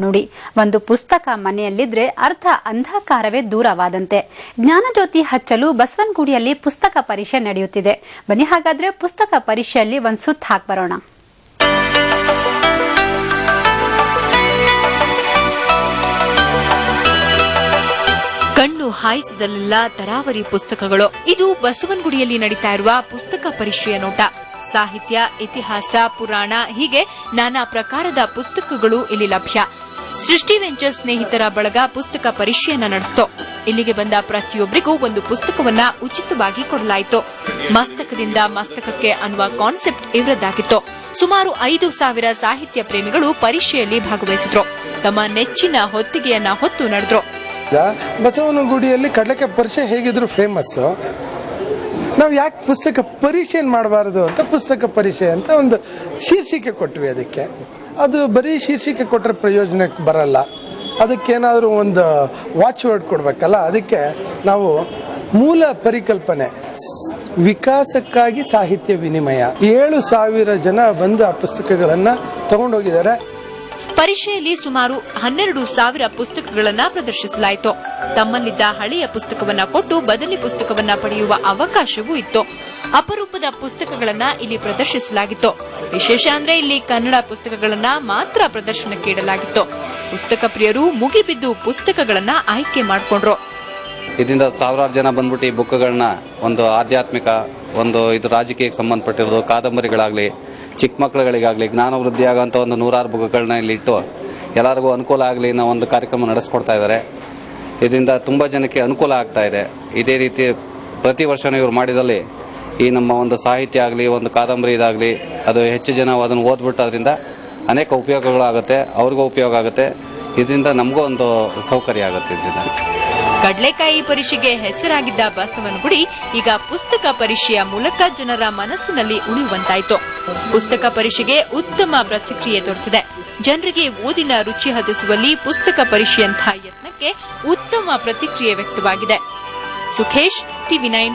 ನೋಡಿ, ಒಂದು ಪುಸ್ತಕ ಮನೆಯಲ್ಲಿದ್ರೆ ಅರ್ಧ ಅಂಧಕಾರವೇ ದೂರವಾದಂತೆ. ಜ್ಞಾನಜ್ಯೋತಿ ಹಚ್ಚಲು ಬಸವನಗುಡಿಯಲ್ಲಿ ಪುಸ್ತಕ ಪರೀಕ್ಷೆ ನಡೆಯುತ್ತಿದೆ. ಬನ್ನಿ ಹಾಗಾದ್ರೆ ಪುಸ್ತಕ ಪರೀಕ್ಷೆಯಲ್ಲಿ ಒಂದು ಸುತ್ತ ಹಾಕಿ ಬರೋಣ. ಕಣ್ಣು ಹಾಯಿಸಿದಲ್ಲೆಲ್ಲ ತರಾವರಿ ಪುಸ್ತಕಗಳು. ಇದು ಬಸವನಗುಡಿಯಲ್ಲಿ ನಡೀತಾ ಇರುವ ಪುಸ್ತಕ ಪರೀಕ್ಷೆಯ ನೋಟ. ಸಾಹಿತ್ಯ, ಇತಿಹಾಸ, ಪುರಾಣ ಹೀಗೆ ನಾನಾ ಪ್ರಕಾರದ ಪುಸ್ತಕಗಳು ಇಲ್ಲಿ ಲಭ್ಯ. ಸೃಷ್ಟಿ ವೆಂಚರ್ ಸ್ನೇಹಿತರ ಬಳಗ ಪುಸ್ತಕ ಪರೀಕ್ಷೆಯನ್ನ ನಡೆಸಿತು. ಇಲ್ಲಿಗೆ ಬಂದ ಪ್ರತಿಯೊಬ್ಬರಿಗೂ ಒಂದು ಪುಸ್ತಕವನ್ನ ಉಚಿತವಾಗಿ ಕೊಡಲಾಯಿತು. ಮಸ್ತಕದಿಂದ ಮಸ್ತಕಕ್ಕೆ ಅನ್ನುವ ಕಾನ್ಸೆಪ್ಟ್ ಇವರದ್ದಾಗಿತ್ತು. ಸುಮಾರು 5,000 ಸಾಹಿತ್ಯ ಪ್ರೇಮಿಗಳು ಪರೀಕ್ಷೆಯಲ್ಲಿ ಭಾಗವಹಿಸಿದ್ರು. ತಮ್ಮ ನೆಚ್ಚಿನ ಹೊತ್ತಿಗೆಯನ್ನ ಹೊತ್ತು ನಡೆದ್ರು. ಬಸವನಗುಡಿಯಲ್ಲಿ ಕಡಲೆಕಾಯಿ ಪರೀಕ್ಷೆ ಹೇಗಿದ್ರು ಫೇಮಸ್. ನಾವು ಯಾಕೆ ಪುಸ್ತಕ ಪರೀಕ್ಷೆ ಮಾಡಬಾರದು ಅಂತ ಪುಸ್ತಕ ಪರೀಕ್ಷೆ ಅಂತ ಒಂದು ಶೀರ್ಷಿಕೆ ಕೊಟ್ವಿ. ಅದಕ್ಕೆ ಅದು ಬರೀ ಶೀರ್ಷಿಕೆ ಕೊಟ್ಟರೆ ಪ್ರಯೋಜನಕ್ಕೆ ಬರಲ್ಲ. ಅದಕ್ಕೇನಾದರೂ ಒಂದು ವಾಚ್ ವರ್ಡ್ ಕೊಡಬೇಕಲ್ಲ. ಅದಕ್ಕೆ ನಾವು ಮೂಲ ಪರಿಕಲ್ಪನೆ ವಿಕಾಸಕ್ಕಾಗಿ ಸಾಹಿತ್ಯ ವಿನಿಮಯ. 7,000 ಜನ ಬಂದು ಆ ಪುಸ್ತಕಗಳನ್ನು ತಗೊಂಡೋಗಿದ್ದಾರೆ. ಪರೀಕ್ಷೆಯಲ್ಲಿ ಸುಮಾರು 12,000 ಪುಸ್ತಕಗಳನ್ನ ಪ್ರದರ್ಶಿಸಲಾಯಿತು. ತಮ್ಮಲ್ಲಿದ್ದ ಹಳೆಯ ಪುಸ್ತಕವನ್ನ ಕೊಟ್ಟು ಬದಲಿ ಪುಸ್ತಕವನ್ನ ಪಡೆಯುವ ಅವಕಾಶವೂ ಇತ್ತು. ಅಪರೂಪದ ಪುಸ್ತಕಗಳನ್ನ ಇಲ್ಲಿ ಪ್ರದರ್ಶಿಸಲಾಗಿತ್ತು. ವಿಶೇಷ ಅಂದ್ರೆ ಇಲ್ಲಿ ಕನ್ನಡ ಪುಸ್ತಕಗಳನ್ನ ಮಾತ್ರ ಪ್ರದರ್ಶನಕ್ಕೆ ಇಡಲಾಗಿತ್ತು. ಪುಸ್ತಕ ಪ್ರಿಯರು ಮುಗಿಬಿದ್ದು ಪುಸ್ತಕಗಳನ್ನ ಆಯ್ಕೆ ಮಾಡಿಕೊಂಡ್ರು. ಇದರಿಂದ ಸಾವಿರಾರು ಜನ ಬಂದ್ಬಿಟ್ಟು ಈ ಬುಕ್ಗಳನ್ನ ಒಂದು ಆಧ್ಯಾತ್ಮಿಕ, ಒಂದು ಇದು ರಾಜಕೀಯಕ್ಕೆ ಸಂಬಂಧಪಟ್ಟಿರೋದು, ಕಾದಂಬರಿಗಳಾಗ್ಲಿ, ಚಿಕ್ಕ ಮಕ್ಕಳುಗಳಿಗಾಗಲಿ ಜ್ಞಾನ ವೃದ್ಧಿ ಆಗೋಂಥ ಒಂದು 100 ಬುಕ್ಗಳನ್ನ ಇಲ್ಲಿ ಇಟ್ಟು ಎಲ್ಲರಿಗೂ ಅನುಕೂಲ ಆಗಲಿ ಅನ್ನೋ ಒಂದು ಕಾರ್ಯಕ್ರಮ ನಡೆಸ್ಕೊಡ್ತಾ ಇದ್ದಾರೆ. ಇದರಿಂದ ತುಂಬ ಜನಕ್ಕೆ ಅನುಕೂಲ ಆಗ್ತಾ ಇದೆ. ಇದೇ ರೀತಿ ಪ್ರತಿ ವರ್ಷವೂ ಇವರು ಮಾಡಿದಲ್ಲಿ ಈ ನಮ್ಮ ಒಂದು ಸಾಹಿತ್ಯ ಆಗಲಿ, ಒಂದು ಕಾದಂಬರಿ ಇದಾಗಲಿ, ಅದು ಹೆಚ್ಚು ಜನ ಅದನ್ನು ಓದ್ಬಿಟ್ಟು ಅದರಿಂದ ಅನೇಕ ಉಪಯೋಗಗಳಾಗುತ್ತೆ, ಅವ್ರಿಗೂ ಉಪಯೋಗ ಆಗುತ್ತೆ. ಇದರಿಂದ ನಮಗೂ ಒಂದು ಸೌಕರ್ಯ ಆಗುತ್ತೆ. ಇದರಿಂದ ಕಡ್ಲೆಕಾಯಿ ಪರೀಕ್ಷೆಗೆ ಹೆಸರಾಗಿದ್ದ ಬಸವನಗುಡಿ ಈಗ ಪುಸ್ತಕ ಪರೀಕ್ಷೆಯ ಮೂಲಕ ಜನರ ಮನಸ್ಸಿನಲ್ಲಿ ಉಳಿಯುವಂತಾಯಿತು. ಪುಸ್ತಕ ಪರೀಕ್ಷೆಗೆ ಉತ್ತಮ ಪ್ರತಿಕ್ರಿಯೆ ದೊರೆತಿದೆ. ಜನರಿಗೆ ಓದಿನ ರುಚಿ ಹತ್ತಿಸುವಲ್ಲಿ ಪುಸ್ತಕ ಪರೀಕ್ಷೆಯಂತಹ ಯತ್ನಕ್ಕೆ ಉತ್ತಮ ಪ್ರತಿಕ್ರಿಯೆ ವ್ಯಕ್ತವಾಗಿದೆ. ಸುಖೇಶ್, TV9.